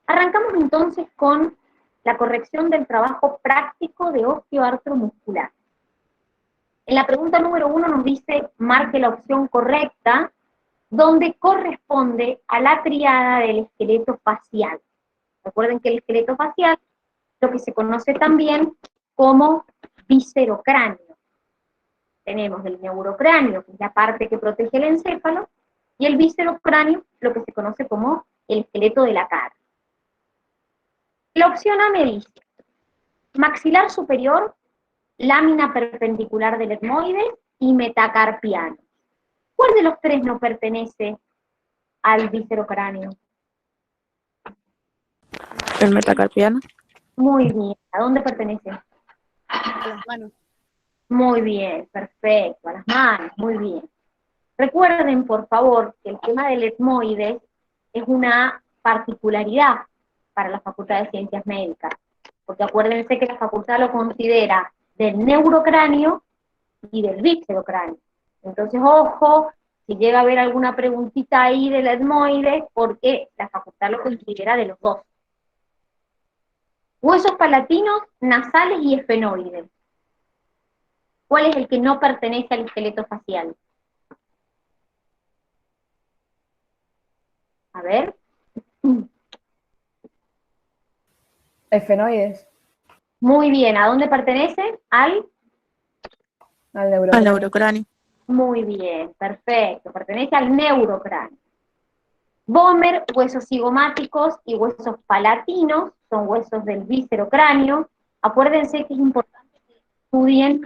Arrancamos entonces con la corrección del trabajo práctico de osteoartromuscular. En la pregunta número 1 nos dice, marque la opción correcta, donde corresponde a la triada del esqueleto facial. Recuerden que el esqueleto facial es lo que se conoce también como viscerocráneo. Tenemos el neurocráneo, que es la parte que protege el encéfalo, y el viscerocráneo, lo que se conoce como el esqueleto de la cara. La opción A me dice, maxilar superior, lámina perpendicular del etmoides y metacarpiano. ¿Cuál de los tres no pertenece al viscerocráneo? El metacarpiano. Muy bien. ¿A dónde pertenece? A las manos. Muy bien, perfecto. A las manos, muy bien. Recuerden, por favor, que el tema del etmoides es una particularidad para la Facultad de Ciencias Médicas, porque acuérdense que la facultad lo considera del neurocráneo y del viscerocráneo. Entonces, ojo, si llega a haber alguna preguntita ahí del etmoides, porque la facultad lo considera de los dos. Huesos palatinos, nasales y esfenoides. ¿Cuál es el que no pertenece al esqueleto facial? A ver. Esfenoides. Muy bien, ¿a dónde pertenece? Al Al neurocráneo. Muy bien, perfecto, pertenece al neurocráneo. Vomer, huesos cigomáticos y huesos palatinos, son huesos del viscerocráneo. Acuérdense que es importante que estudien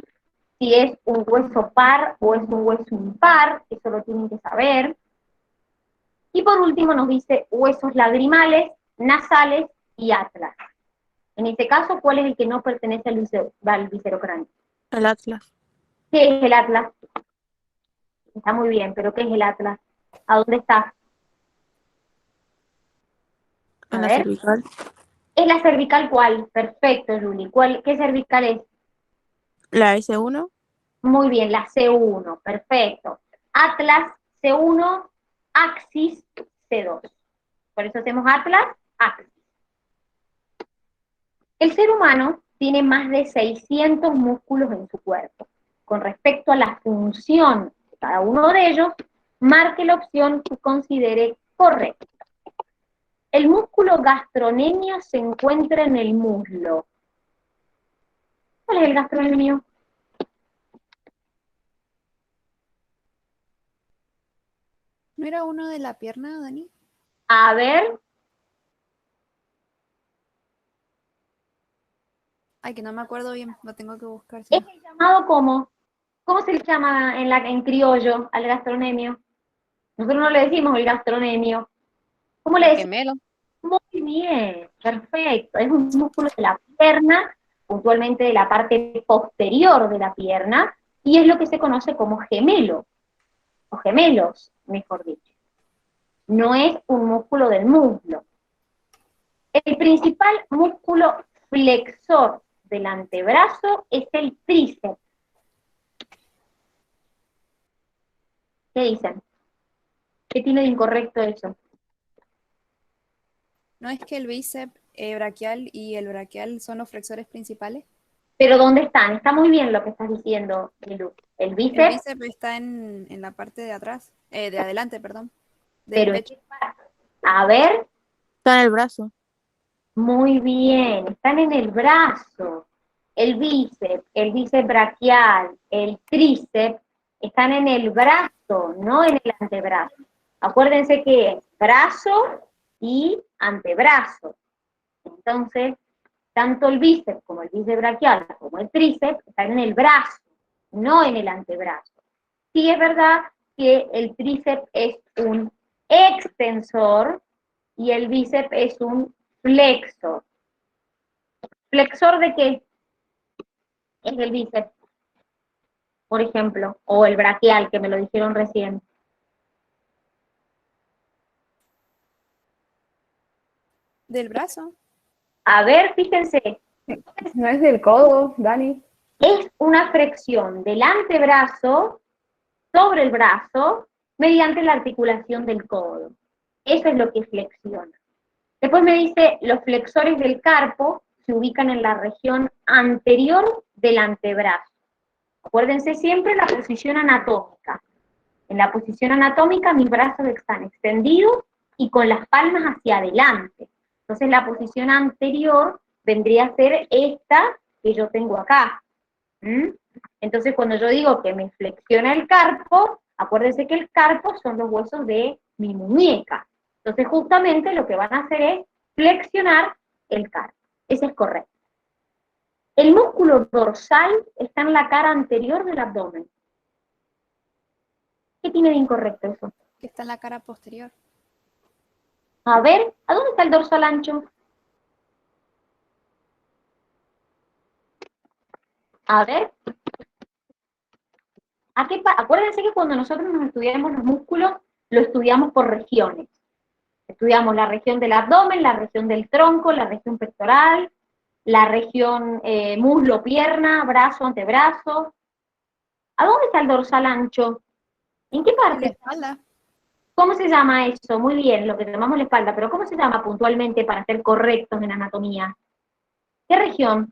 si es un hueso par o es un hueso impar, eso lo tienen que saber. Y por último nos dice huesos lagrimales, nasales y atlas. En este caso, ¿cuál es el que no pertenece al viscerocráneo? El atlas. ¿Qué es el atlas? Está muy bien, pero ¿qué es el atlas? ¿A dónde está? A En la ver. cervical. ¿Es la cervical cuál? Perfecto, Juli. ¿Qué cervical es? La S1. Muy bien, la C1. Perfecto. Atlas, C1, axis, C2. Por eso hacemos atlas, axis. El ser humano tiene más de 600 músculos en su cuerpo. Con respecto a la función de cada uno de ellos, marque la opción que considere correcta. El músculo gastrocnemio se encuentra en el muslo. ¿Cuál es el gastrocnemio? ¿No era uno de la pierna, Dani? A ver, Ay, que no me acuerdo bien, lo tengo que buscar. es el llamado como, ¿cómo se le llama en criollo al gastrocnemio? Nosotros no le decimos el gastrocnemio. ¿Cómo le decimos? Gemelo. Muy bien, perfecto. Es un músculo de la pierna, puntualmente de la parte posterior de la pierna, y es lo que se conoce como gemelo, o gemelos, mejor dicho. No es un músculo del muslo. El principal músculo flexor del antebrazo es el tríceps. ¿Qué dicen? ¿Qué tiene de incorrecto eso? ¿No es que el bíceps braquial y el braquial son los flexores principales? Pero ¿dónde están? Está muy bien lo que estás diciendo, Milu. El El bíceps, bíceps está en la parte de atrás, de adelante, perdón, del pero ¿en pecho. qué parte? A ver, Está en el brazo. muy bien, están en el brazo. El bíceps braquial, el tríceps, están en el brazo, no en el antebrazo. Acuérdense que es brazo y antebrazo. Entonces, tanto el bíceps como el bíceps braquial como el tríceps están en el brazo, no en el antebrazo. Sí es verdad que el tríceps es un extensor y el bíceps es un flexor. ¿Flexor de qué? Es el bíceps, por ejemplo, o el braquial, que me lo dijeron recién. Del brazo. A ver, fíjense, No es del codo, Dani. es una flexión del antebrazo sobre el brazo mediante la articulación del codo. Eso es lo que flexiona. Después me dice, los flexores del carpo se ubican en la región anterior del antebrazo. Acuérdense siempre la posición anatómica. En la posición anatómica mis brazos están extendidos y con las palmas hacia adelante. Entonces la posición anterior vendría a ser esta que yo tengo acá. Entonces cuando yo digo que me flexiona el carpo, acuérdense que el carpo son los huesos de mi muñeca. Entonces justamente lo que van a hacer es flexionar el carpo. Ese es correcto. El músculo dorsal está en la cara anterior del abdomen. ¿Qué tiene de incorrecto eso? Que está en la cara posterior. A ver, ¿a dónde está el dorsal ancho? A ver. Acuérdense que cuando nosotros nos estudiamos los músculos, lo estudiamos por regiones. Estudiamos la región del abdomen, la región del tronco, la región pectoral, la región muslo, pierna, brazo, antebrazo. ¿A dónde está el dorsal ancho? ¿En qué En la parte? espalda. ¿Cómo se llama eso? Muy bien, lo que llamamos la espalda, pero ¿cómo se llama puntualmente para ser correctos en anatomía? ¿Qué región?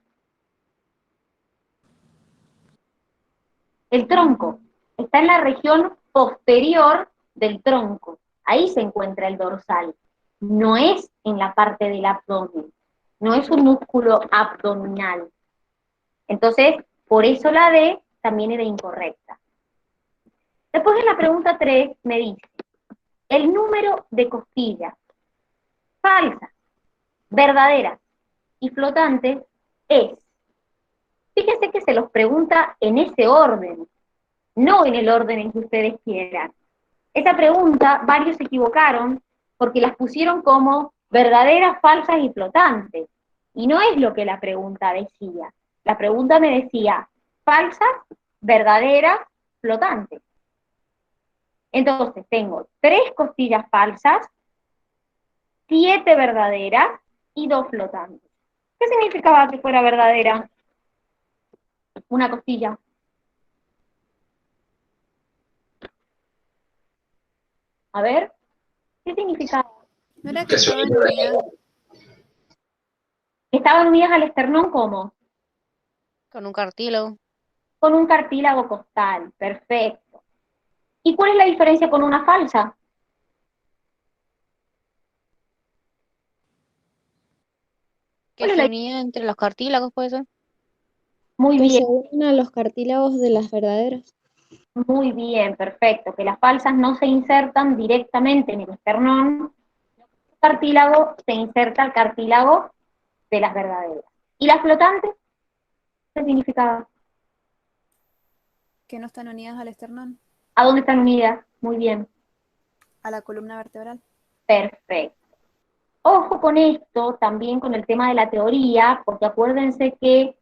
El tronco. Está en la región posterior del tronco. Ahí se encuentra el dorsal. No es en la parte del abdomen. No es un músculo abdominal. Entonces, por eso la D también era incorrecta. Después en la pregunta 3 me dice, el número de costillas falsas, verdaderas y flotantes es. Fíjense que se los pregunta en ese orden, no en el orden en que ustedes quieran. Esa pregunta varios se equivocaron porque las pusieron como verdaderas, falsas y flotantes. Y no es lo que la pregunta decía. La pregunta me decía falsas, verdaderas, flotantes. Entonces tengo 3 costillas falsas, 7 verdaderas y 2 flotantes. ¿Qué significaba que fuera verdadera una costilla? A ver, ¿qué significaba? ¿No era que estaban unidas? Estaban unidas al esternón, ¿cómo? Con un cartílago. Con un cartílago costal, perfecto. ¿Y cuál es la diferencia con una falsa? Que ¿Cuál es se la- unía entre los cartílagos, ¿puede ser? Muy Que se bien, unen a los cartílagos de las verdaderas. muy bien, perfecto. Que las falsas no se insertan directamente en el esternón, el cartílago se inserta al cartílago de las verdaderas. ¿Y las flotantes? ¿Qué significaba? Que no están unidas al esternón, ¿A dónde están unidas? Muy bien, a la columna vertebral. perfecto. Ojo con esto, también con el tema de la teoría, porque acuérdense que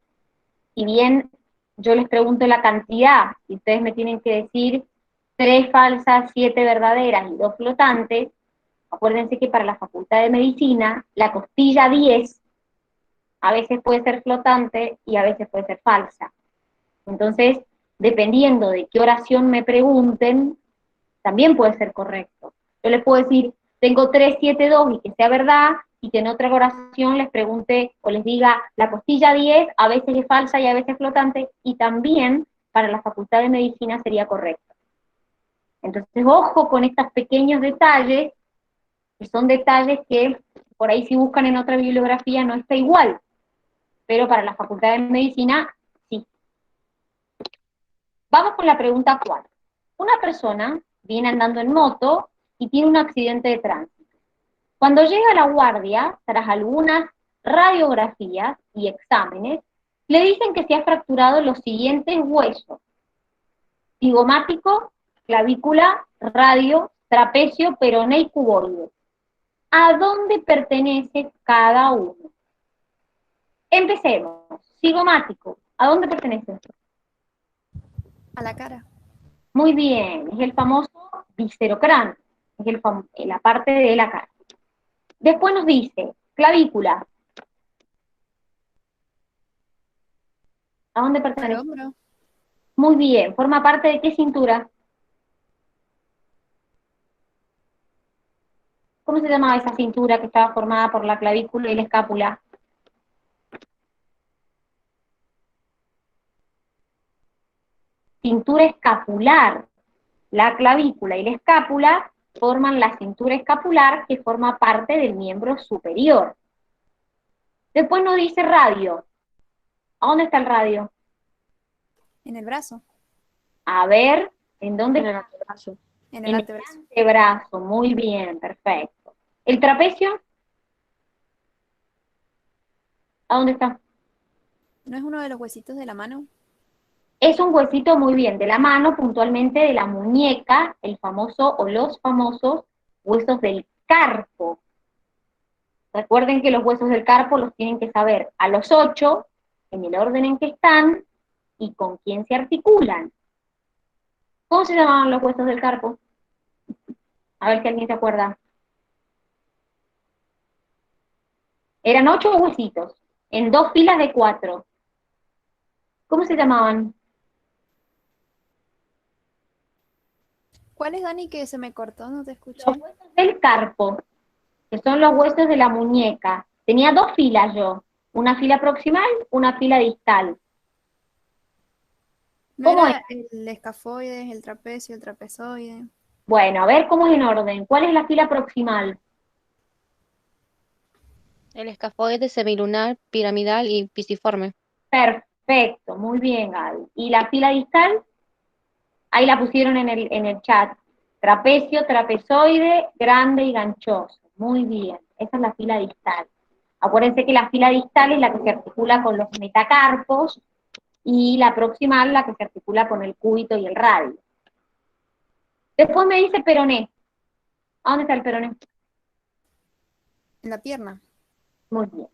si bien yo les pregunto la cantidad, y ustedes me tienen que decir 3 falsas, 7 verdaderas y 2 flotantes, acuérdense que para la Facultad de Medicina, la costilla 10 a veces puede ser flotante y a veces puede ser falsa. Entonces, dependiendo de qué oración me pregunten, también puede ser correcto. Yo les puedo decir, tengo 3, 7, 2 y que sea verdad, y que en otra oración les pregunte o les diga, la costilla 10 a veces es falsa y a veces es flotante, y también para la Facultad de Medicina sería correcto. Entonces, ojo con estos pequeños detalles, que son detalles que por ahí si buscan en otra bibliografía no está igual, pero para la Facultad de Medicina sí. Vamos con la pregunta 4. Una persona viene andando en moto y tiene un accidente de tránsito. Cuando llega a la guardia, tras algunas radiografías y exámenes, le dicen que se ha fracturado los siguientes huesos: cigomático, clavícula, radio, trapecio, peroné y cuboide. ¿A dónde pertenece cada uno? Empecemos. Cigomático, ¿a dónde pertenece? A la cara. Muy bien, es el famoso viscerocráneo, es la parte de la cara. Después nos dice, clavícula. ¿A dónde Al pertenece? hombro. Muy bien, ¿forma parte de qué cintura? ¿Cómo se llamaba esa cintura que estaba formada por la clavícula y la escápula? Cintura escapular. La clavícula y la escápula forman la cintura escapular que forma parte del miembro superior. Después nos dice radio. ¿A dónde está el radio? En el brazo, A ver, ¿en dónde En el está? antebrazo. en En el el antebrazo. antebrazo, muy bien, perfecto. ¿El trapecio? ¿A dónde está? ¿No es uno de los huesitos de la mano? Es un huesito muy bien, de la mano, puntualmente de la muñeca, el famoso o los famosos huesos del carpo. Recuerden que los huesos del carpo los tienen que saber a los 8, en el orden en que están y con quién se articulan. ¿Cómo se llamaban los huesos del carpo? A ver si alguien se acuerda. Eran 8 huesitos, en 2 filas de 4. ¿Cómo se llamaban? ¿Cuál es, Dani, que se me cortó? No te Los escuché. huesos del carpo, que son los huesos de la muñeca. Tenía 2 filas yo, una fila proximal, una fila distal. ¿No ¿Cómo era el escafoides, el trapecio, el trapezoide? Bueno, a ver cómo es en orden. ¿Cuál es la fila proximal? El escafoide semilunar, piramidal y pisiforme. Perfecto, muy bien, Gaby. ¿Y la fila distal? Ahí la pusieron en el chat. Trapecio, trapezoide, grande y ganchoso. Muy bien, esa es la fila distal. Acuérdense que la fila distal es la que se articula con los metacarpos y la proximal la que se articula con el cúbito y el radio. Después me dice peroné. ¿A dónde está el peroné? En la pierna. Muy bien.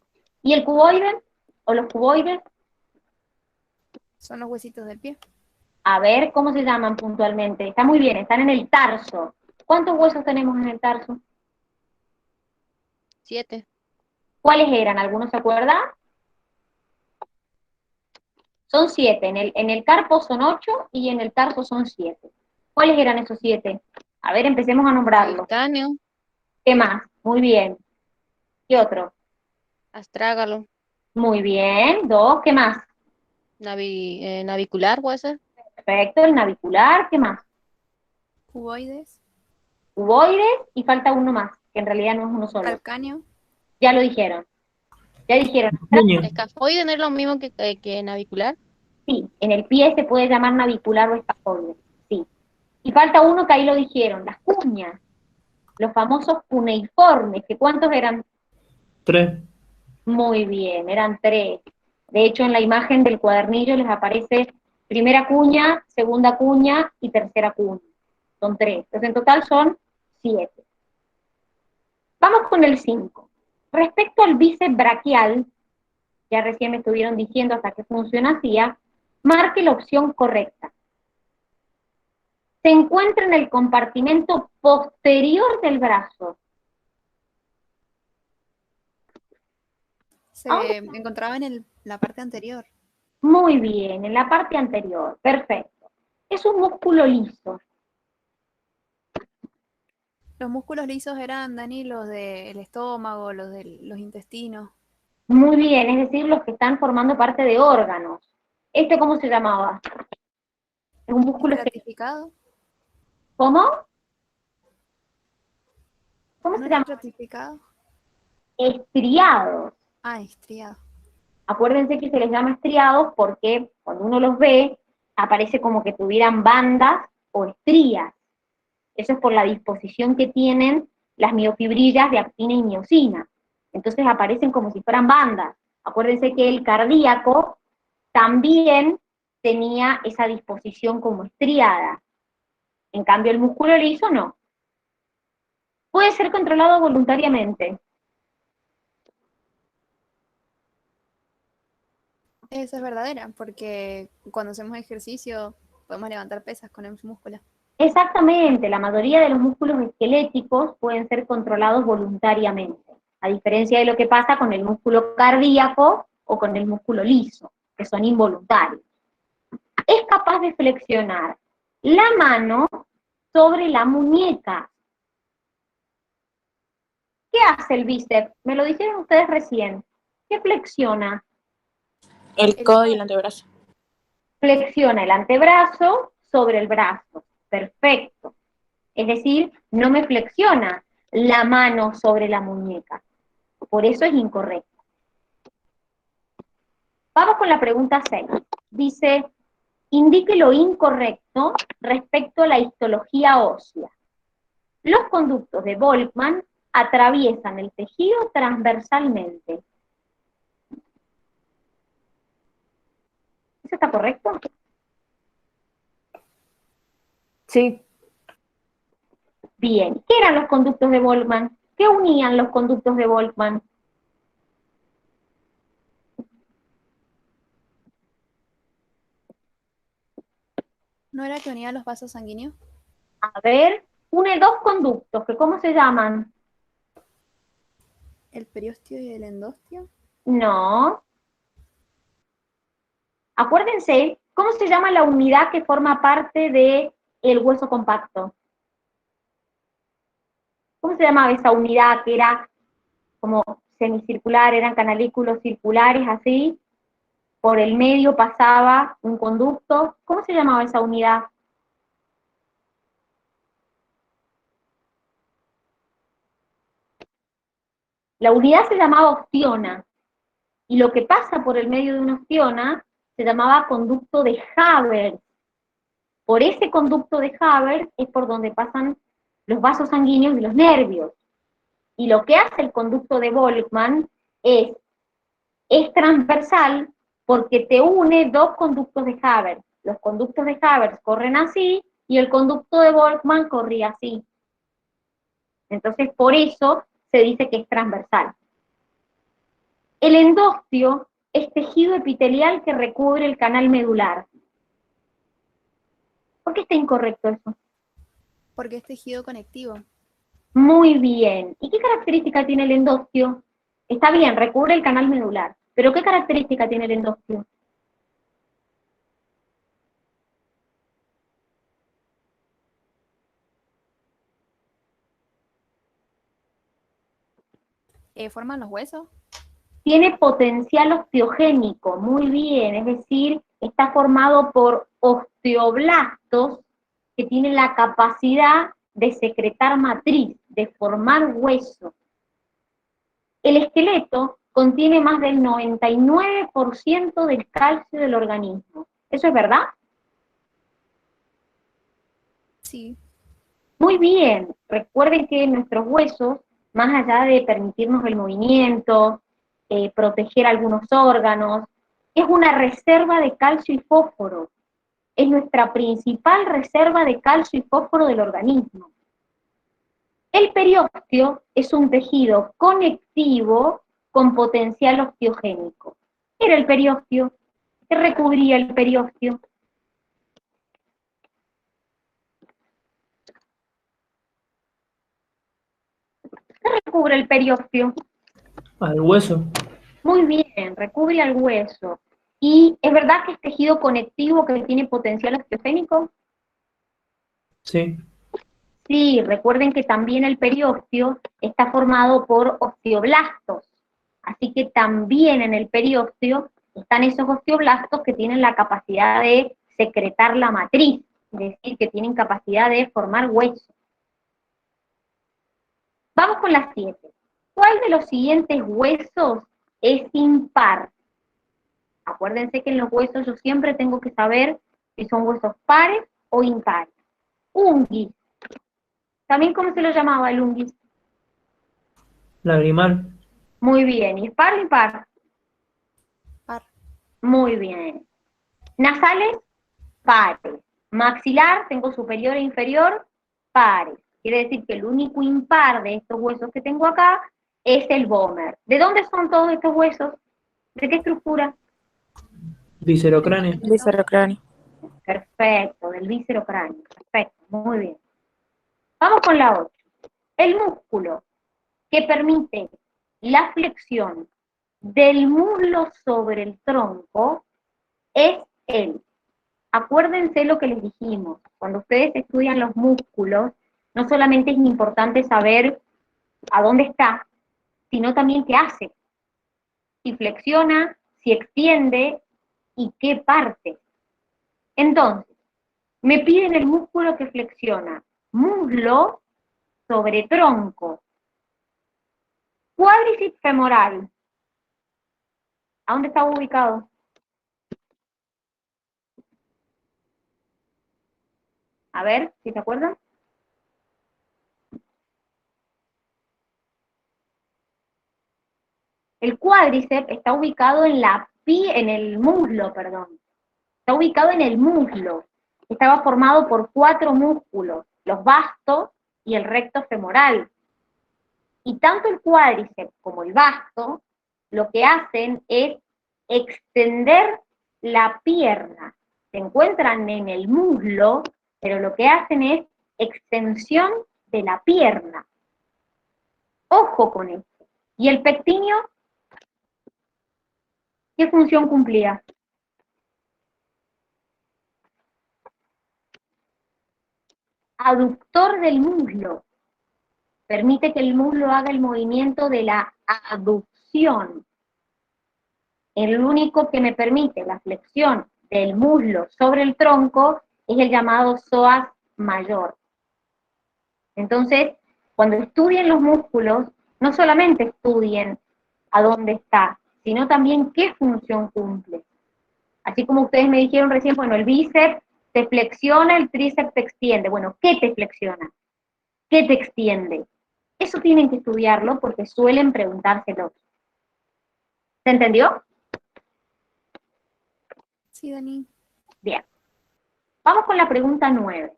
¿Y el cuboide o los cuboides? Son los huesitos del pie. A ver cómo se llaman puntualmente. Está muy bien, están en el tarso. ¿Cuántos huesos tenemos en el tarso? 7. ¿Cuáles eran? ¿Alguno se acuerda? Son 7. En el carpo son 8 y en el tarso son 7. ¿Cuáles eran esos 7? A ver, empecemos a nombrarlos. Calcáneo, ¿Qué más? Muy bien. ¿Qué otro? astrágalo, Muy bien. 2. ¿Qué más? navicular, puede ser. Perfecto. El navicular. ¿Qué más? Cuboides, Cuboides y falta uno más, que en realidad no es uno solo. calcáneo. Ya lo dijeron. Ya dijeron. Escafoide no es lo mismo que navicular. Sí, en el pie se puede llamar navicular o escafoide. Sí. Y falta uno que ahí lo dijeron, las cuñas. Los famosos cuneiformes, que ¿cuántos eran? 3. Muy bien, eran 3. De hecho, en la imagen del cuadernillo les aparece primera cuña, segunda cuña y tercera cuña. Son 3. Entonces, en total son 7. Vamos con el 5. Respecto al bíceps braquial, ya recién me estuvieron diciendo hasta qué función hacía, marque la opción correcta. Se encuentra en el compartimento posterior del brazo. Se encontraba en la parte anterior. Muy bien, en la parte anterior, perfecto. Es un músculo liso. Los músculos lisos eran, Dani, los del estómago, los de los intestinos. Muy bien, es decir, los que están formando parte de órganos. ¿Este cómo se llamaba? Es un músculo ¿Estratificado? ¿Cómo? ¿Cómo ¿No se era llama? estratificado? Estriados. Ah, estriado. Acuérdense que se les llama estriados porque cuando uno los ve, aparece como que tuvieran bandas o estrías. Eso es por la disposición que tienen las miofibrillas de actina y miosina. Entonces aparecen como si fueran bandas. Acuérdense que el cardíaco también tenía esa disposición como estriada. En cambio, el músculo liso no. Puede ser controlado voluntariamente. Esa es verdadera, porque cuando hacemos ejercicio podemos levantar pesas con el músculo. Exactamente, la mayoría de los músculos esqueléticos pueden ser controlados voluntariamente, a diferencia de lo que pasa con el músculo cardíaco o con el músculo liso, que son involuntarios. Es capaz de flexionar la mano sobre la muñeca. hace el bíceps? Me lo dijeron ustedes recién. ¿Qué flexiona? El codo y el antebrazo. Flexiona el antebrazo sobre el brazo. Perfecto. Es decir, no me flexiona la mano sobre la muñeca. Por eso es incorrecto. Vamos con la pregunta 6. Dice, indique lo incorrecto respecto a la histología ósea. Los conductos de Volkmann atraviesan el tejido transversalmente. ¿Eso está correcto? Sí. Bien. ¿Qué eran los conductos de Volkmann? ¿Qué unían los conductos de Volkmann? ¿No era que unía los vasos sanguíneos? A ver, une dos conductos, que ¿cómo se llaman? ¿El periósteo y el endostio? No. Acuérdense, ¿cómo se llama la unidad que forma parte del hueso compacto? ¿Cómo se llamaba esa unidad que era como semicircular, eran canalículos circulares así? Por el medio pasaba un conducto. ¿Cómo se llamaba esa unidad? La unidad se llamaba ostiona, y lo que pasa por el medio de una ostiona se llamaba conducto de Haber. Por ese conducto de Haber es por donde pasan los vasos sanguíneos y los nervios. Y lo que hace el conducto de Volkmann es transversal porque te une dos conductos de Haber. Los conductos de Haber corren así y el conducto de Volkmann corría así. Entonces, por eso se dice que es transversal. El endostio es tejido epitelial que recubre el canal medular. ¿Por qué está incorrecto eso? Porque es tejido conectivo. Muy bien. ¿Y qué característica tiene el endostio? Está bien, recubre el canal medular. ¿Pero qué característica tiene el endostio? ¿Forman los huesos? Tiene potencial osteogénico, muy bien, es decir, está formado por osteoblastos que tienen la capacidad de secretar matriz, de formar hueso. El esqueleto contiene más del 99% del calcio del organismo. ¿Eso es verdad? Sí. Muy bien. Recuerden que nuestros huesos, más allá de permitirnos el movimiento, proteger algunos órganos, es una reserva de calcio y fósforo. Es nuestra principal reserva de calcio y fósforo del organismo. El periósteo es un tejido conectivo con potencial osteogénico. ¿Qué era el periósteo? ¿Qué recubría el periósteo? ¿Qué recubre el periósteo? Al hueso. Muy bien, recubre al hueso. ¿Y es verdad que es tejido conectivo que tiene potencial osteogénico? Sí. Sí, recuerden que también el periósteo está formado por osteoblastos. Así que también en el periósteo están esos osteoblastos que tienen la capacidad de secretar la matriz, es decir, que tienen capacidad de formar hueso. Vamos con las 7. ¿Cuál de los siguientes huesos es impar? Acuérdense que en los huesos yo siempre tengo que saber si son huesos pares o impares. Unguis. ¿También cómo se lo llamaba el unguis? Lagrimal. Muy bien. ¿Y es par o impar? Par. Muy bien. Nasales, pares. Maxilar, tengo superior e inferior, pares. Quiere decir que el único impar de estos huesos que tengo acá es el vomer. ¿De dónde son todos estos huesos? ¿De qué estructura? Viscerocráneo. Viscerocráneo. Perfecto, del viscerocráneo. Perfecto, muy bien. Vamos con la 8. El músculo que permite la flexión del muslo sobre el tronco es el. Acuérdense lo que les dijimos. Cuando ustedes estudian los músculos, no solamente es importante saber a dónde está, sino también qué hace. Si flexiona, si extiende y qué parte. Entonces, me piden el músculo que flexiona. Muslo sobre tronco. Cuádriceps femoral. ¿A dónde está ubicado? A ver, si se acuerdan. El cuádriceps está ubicado en el muslo, perdón. Está ubicado en el muslo. Estaba formado por 4 músculos, los vastos y el recto femoral. Y tanto el cuádriceps como el vasto lo que hacen es extender la pierna. Se encuentran en el muslo, pero lo que hacen es extensión de la pierna. Ojo con esto. ¿Y el pectíneo? ¿Qué función cumplía? Aductor del muslo. Permite que el muslo haga el movimiento de la aducción. El único que me permite la flexión del muslo sobre el tronco es el llamado psoas mayor. Entonces, cuando estudien los músculos, no solamente estudien a dónde está, sino también qué función cumple. Así como ustedes me dijeron recién, bueno, el bíceps te flexiona, el tríceps te extiende. Bueno, ¿qué te flexiona? ¿Qué te extiende? Eso tienen que estudiarlo porque suelen preguntárselo. ¿Se entendió? Sí, Dani. Bien. Vamos con la pregunta 9.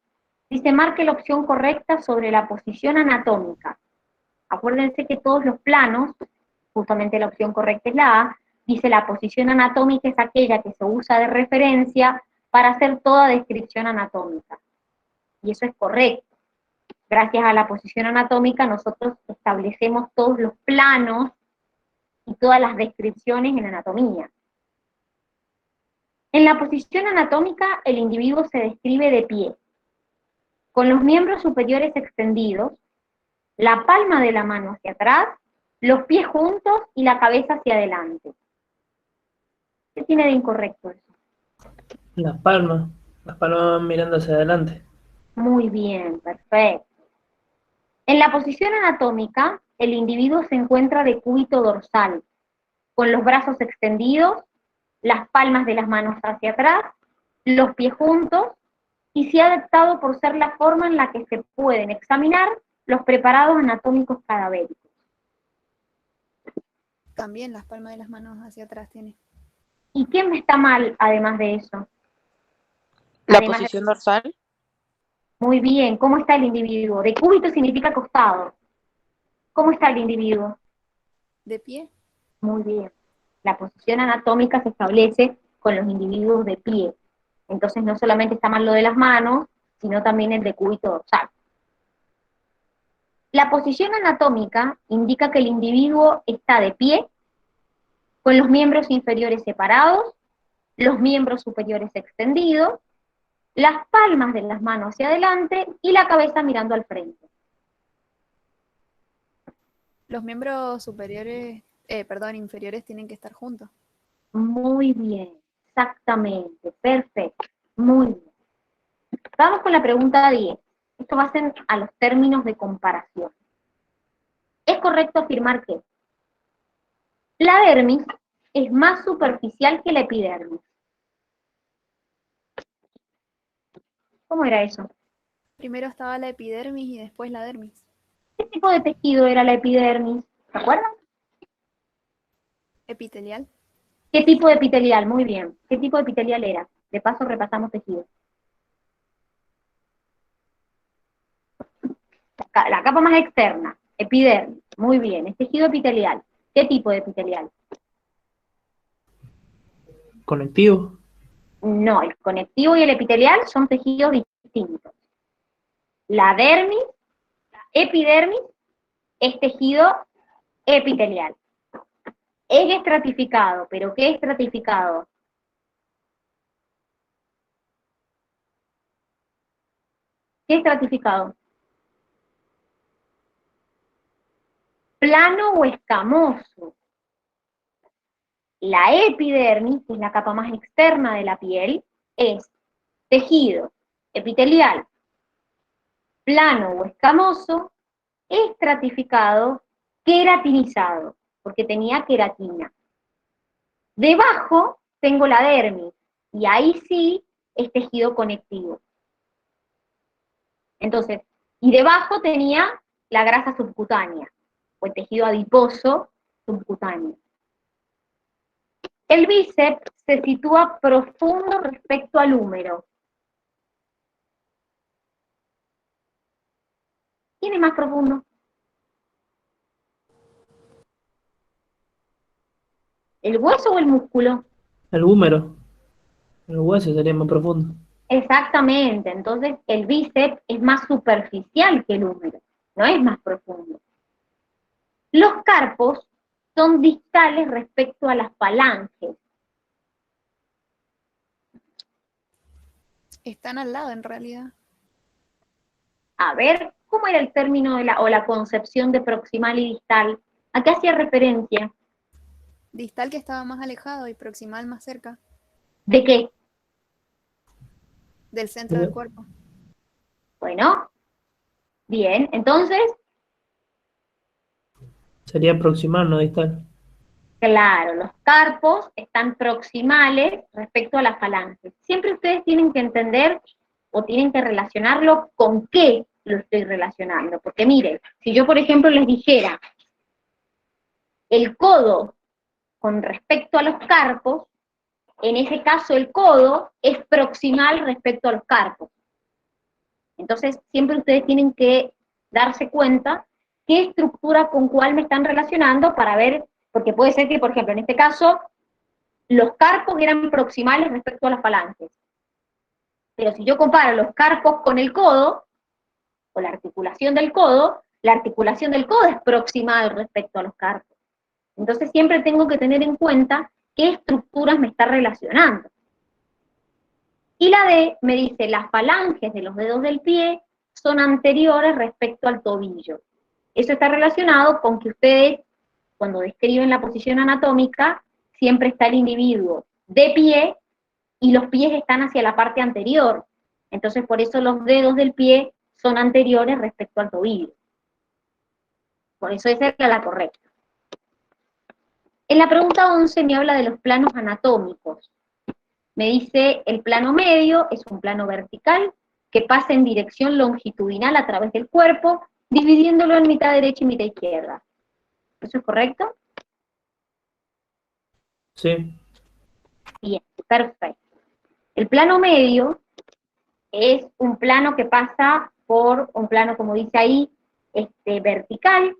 Dice, marque la opción correcta sobre la posición anatómica. Acuérdense que todos los planos, justamente la opción correcta es la A, dice la posición anatómica es aquella que se usa de referencia para hacer toda descripción anatómica. Y eso es correcto. Gracias a la posición anatómica nosotros establecemos todos los planos y todas las descripciones en anatomía. En la posición anatómica el individuo se describe de pie, con los miembros superiores extendidos, la palma de la mano hacia atrás, los pies juntos y la cabeza hacia adelante. ¿Qué tiene de incorrecto eso? Las palmas van mirando hacia adelante. Muy bien, perfecto. En la posición anatómica, el individuo se encuentra de cúbito dorsal, con los brazos extendidos, las palmas de las manos hacia atrás, los pies juntos, y se ha adaptado por ser la forma en la que se pueden examinar los preparados anatómicos cadavéricos. También las palmas de las manos hacia atrás tiene. ¿Y quién está mal además de eso? La Además de- posición dorsal. Muy bien, ¿cómo está el individuo? De cúbito significa costado. ¿Cómo está el individuo? ¿De pie? Muy bien. La posición anatómica se establece con los individuos de pie. Entonces no solamente está mal lo de las manos, sino también el de cúbito dorsal. La posición anatómica indica que el individuo está de pie, con los miembros inferiores separados, los miembros superiores extendidos, las palmas de las manos hacia adelante y la cabeza mirando al frente. Los miembros superiores, inferiores tienen que estar juntos. Muy bien, exactamente, perfecto, muy bien. Vamos con la pregunta 10. Esto va a ser a los términos de comparación. ¿Es correcto afirmar que la dermis es más superficial que la epidermis? ¿Cómo era eso? Primero estaba la epidermis y después la dermis. ¿Qué tipo de tejido era la epidermis? ¿Se acuerdan? Epitelial. ¿Qué tipo de epitelial? Muy bien. ¿Qué tipo de epitelial era? De paso repasamos tejidos. La capa más externa, epidermis. Muy bien. Es tejido epitelial. ¿Qué tipo de epitelial? Conectivo. No, el conectivo y el epitelial son tejidos distintos. La dermis, la epidermis, es tejido epitelial. Es estratificado, pero ¿qué es estratificado? ¿Qué es estratificado? plano o escamoso. La epidermis, que es la capa más externa de la piel, es tejido epitelial, plano o escamoso, estratificado, queratinizado, porque tenía queratina. Debajo tengo la dermis, y ahí sí es tejido conectivo. Entonces, y debajo tenía la grasa subcutánea, o el tejido adiposo subcutáneo. El bíceps se sitúa profundo respecto al húmero. ¿Quién es más profundo? ¿El hueso o el músculo? El húmero. El hueso sería más profundo. Exactamente, entonces el bíceps es más superficial que el húmero, no es más profundo. Los carpos son distales respecto a las falanges. Están al lado en realidad. A ver, ¿cómo era el término o la concepción de proximal y distal? ¿A qué hacía referencia? Distal que estaba más alejado y proximal más cerca ¿De qué? del centro del cuerpo. Bueno, bien, entonces, Sería proximal, no distal. claro, los carpos están proximales respecto a las falanges. Siempre ustedes tienen que entender o tienen que relacionarlo con qué lo estoy relacionando. Porque miren, si yo por ejemplo les dijera el codo con respecto a los carpos, en ese caso el codo es proximal respecto a los carpos. Entonces siempre ustedes tienen que darse cuenta qué estructura con cuál me están relacionando para ver, porque puede ser que, por ejemplo, en este caso, los carpos eran proximales respecto a las falanges. Pero si yo comparo los carpos con el codo, o la articulación del codo es proximal respecto a los carpos. Entonces siempre tengo que tener en cuenta qué estructuras me está relacionando. Y la D me dice, las falanges de los dedos del pie son anteriores respecto al tobillo. Eso está relacionado con que ustedes, cuando describen la posición anatómica, siempre está el individuo de pie y los pies están hacia la parte anterior. Entonces, por eso los dedos del pie son anteriores respecto al tobillo. Por eso esa era la correcta. En la pregunta 11 me habla de los planos anatómicos. Me dice, el plano medio es un plano vertical que pasa en dirección longitudinal a través del cuerpo, dividiéndolo en mitad derecha y mitad izquierda. ¿Eso es correcto? Sí. Bien, perfecto. El plano medio es un plano que pasa por un plano, como dice ahí, vertical,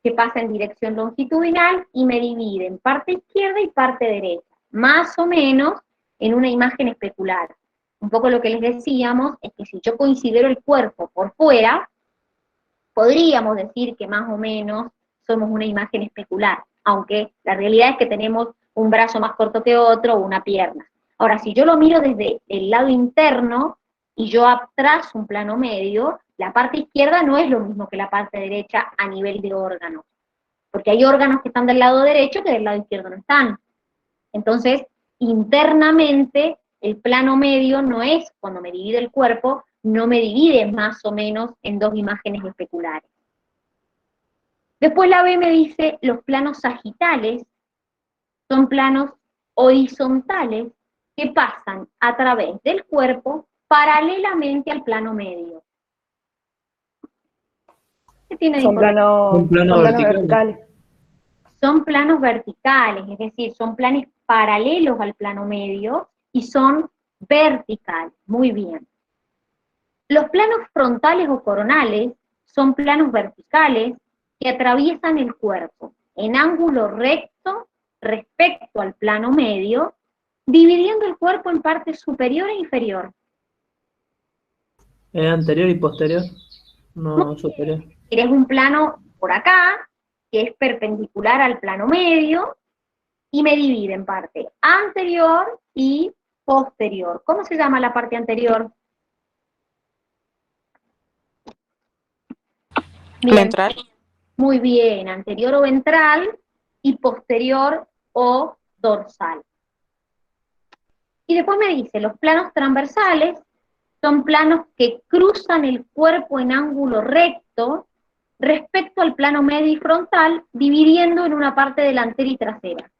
que pasa en dirección longitudinal y me divide en parte izquierda y parte derecha, más o menos en una imagen especular. Un poco lo que les decíamos es que si yo considero el cuerpo por fuera, podríamos decir que más o menos somos una imagen especular, aunque la realidad es que tenemos un brazo más corto que otro o una pierna. Ahora, si yo lo miro desde el lado interno y yo trazo un plano medio, la parte izquierda no es lo mismo que la parte derecha a nivel de órganos, porque hay órganos que están del lado derecho que del lado izquierdo no están. Entonces, internamente, el plano medio no es, cuando me divide el cuerpo, no me divide más o menos en dos imágenes especulares. Después la B me dice, los planos sagitales son planos horizontales que pasan a través del cuerpo paralelamente al plano medio. ¿Qué tiene de Son importante? planos verticales. Son planos verticales, es decir, son planos paralelos al plano medio y son verticales. Muy bien. Los planos frontales o coronales son planos verticales que atraviesan el cuerpo en ángulo recto respecto al plano medio, dividiendo el cuerpo en parte superior e inferior. ¿Es anterior y posterior? No, superior. Es un plano por acá, que es perpendicular al plano medio, y me divide en parte anterior y posterior. ¿Cómo se llama la parte anterior? Bien. Ventral. Muy bien, anterior o ventral y posterior o dorsal. Y después me dice, los planos transversales son planos que cruzan el cuerpo en ángulo recto respecto al plano medio y frontal, dividiendo en una parte delantera y trasera.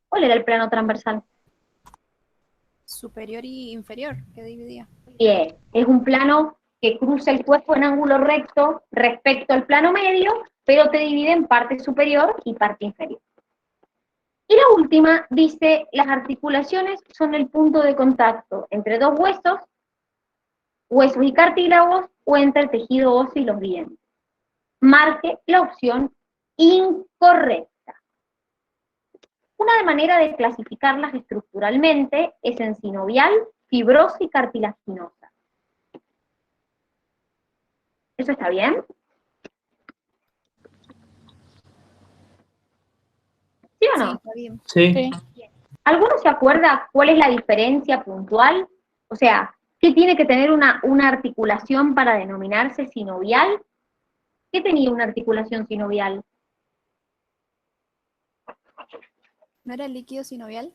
¿Cuál era el plano transversal? Superior y inferior, que dividía. Bien, es un plano que cruza el cuerpo en ángulo recto respecto al plano medio, pero te divide en parte superior y parte inferior. Y la última dice, las articulaciones son el punto de contacto entre dos huesos, huesos y cartílagos, o entre el tejido óseo y los dientes. Marque la opción incorrecta. Una manera de clasificarlas estructuralmente es en sinovial, fibrosa y cartilaginosa. ¿Eso está bien? ¿Sí o Sí, no? está bien. Sí. Sí. ¿Alguno se acuerda cuál es la diferencia puntual? O sea, ¿qué tiene que tener una articulación para denominarse sinovial? ¿Qué tenía una articulación sinovial? ¿No era el líquido sinovial?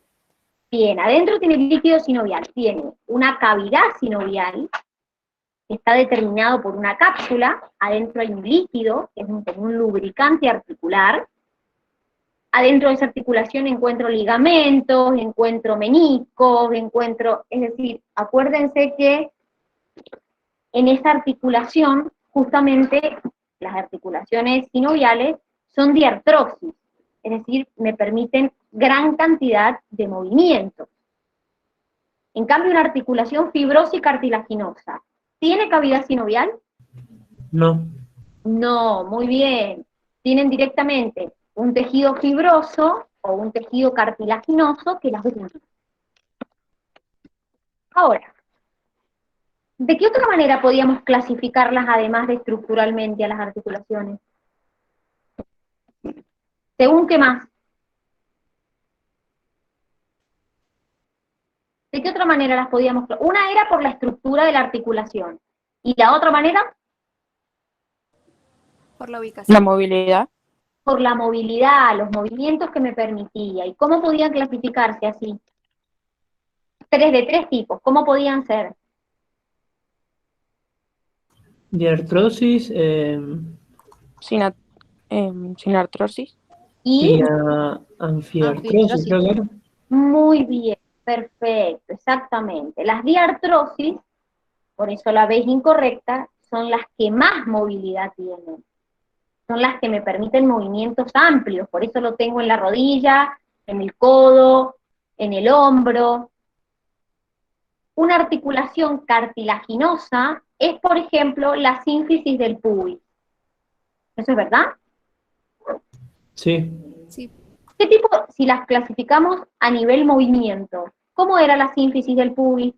Bien, adentro tiene el líquido sinovial, tiene una cavidad sinovial, que está determinado por una cápsula, adentro hay un líquido, que es como un lubricante articular. Adentro de esa articulación encuentro ligamentos, encuentro meniscos, es decir, acuérdense que en esa articulación, justamente, las articulaciones sinoviales son diartrosis, es decir, me permiten gran cantidad de movimientos. En cambio, una articulación fibrosa y cartilaginosa, ¿tiene cavidad sinovial? No. No, muy bien. Tienen directamente un tejido fibroso o un tejido cartilaginoso que las une. Ahora, ¿de qué otra manera podíamos clasificarlas además de estructuralmente a las articulaciones? ¿Según qué más? ¿De qué otra manera las podíamos clasificar? Una era por la estructura de la articulación. ¿Y la otra manera? Por la La ubicación. movilidad. Por la movilidad, los movimientos que me permitía. ¿Y cómo podían clasificarse así? De tres tipos. ¿Cómo podían ser? Diartrosis Sin artrosis. Y y anfiartrosis, creo que era. muy bien, perfecto, exactamente. Las diartrosis, por eso la vez incorrecta, son las que más movilidad tienen. Son las que me permiten movimientos amplios, por eso lo tengo en la rodilla, en el codo, en el hombro. Una articulación cartilaginosa es, por ejemplo, la sínfisis del pubis. ¿Eso es verdad? Sí. Sí, ¿Qué tipo, si las clasificamos a nivel movimiento, cómo era la sínfisis del pubis?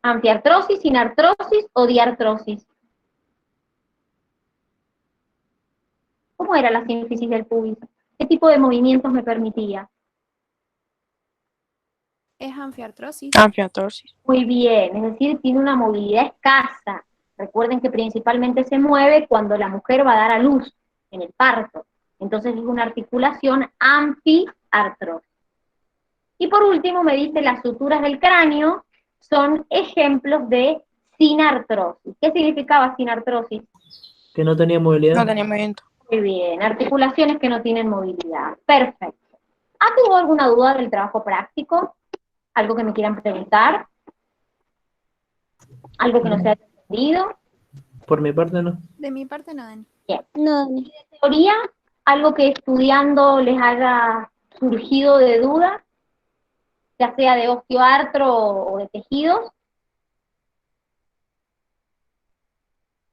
¿Anfiartrosis, sinartrosis o diartrosis? ¿Cómo era la sínfisis del pubis? ¿Qué tipo de movimientos me permitía? es anfiartrosis. Anfiartrosis. Muy bien, es decir, tiene una movilidad escasa. Recuerden que principalmente se mueve cuando la mujer va a dar a luz, en el parto. Entonces es una articulación anfiartrosis. Y por último me dice las suturas del cráneo son ejemplos de sinartrosis. ¿Qué significaba sinartrosis? Que no tenía movilidad. No tenía movimiento. Muy bien, articulaciones que no tienen movilidad. Perfecto. ¿Ha tenido alguna duda del trabajo práctico? ¿Algo que me quieran preguntar? ¿Algo que no se haya entendido? Por mi parte, no. De mi parte, no, Dani. Bien. No, Dani. ¿Teoría? ¿Algo que estudiando les haya surgido de duda? Ya sea de osteoartro o de tejidos.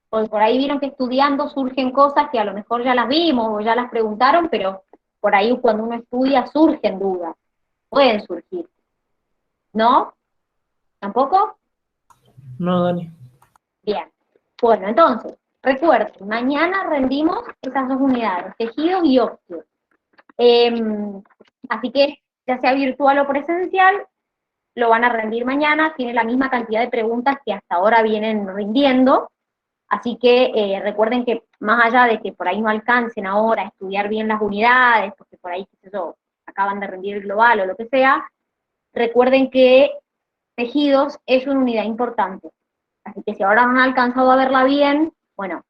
Porque por ahí vieron que estudiando surgen cosas que a lo mejor ya las vimos o ya las preguntaron, pero por ahí cuando uno estudia surgen dudas. Pueden surgir. ¿No? ¿Tampoco? No, Dani. Bien. Bueno, entonces, recuerden, mañana rendimos esas dos unidades, tejidos y óseos. Así que, ya sea virtual o presencial, lo van a rendir mañana, tiene la misma cantidad de preguntas que hasta ahora vienen rindiendo, así que recuerden que más allá de que por ahí no alcancen ahora a estudiar bien las unidades, porque por ahí, qué sé yo, acaban de rendir el global o lo que sea, recuerden que tejidos es una unidad importante. Así que si ahora no han alcanzado a verla bien, bueno,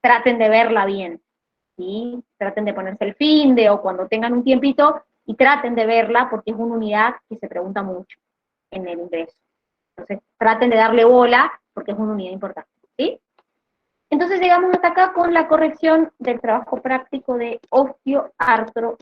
traten de verla bien, ¿sí? Traten de ponerse el finde o cuando tengan un tiempito y traten de verla porque es una unidad que se pregunta mucho en el ingreso. Entonces, traten de darle bola porque es una unidad importante, ¿sí? Entonces llegamos hasta acá con la corrección del trabajo práctico de osteoartrosis.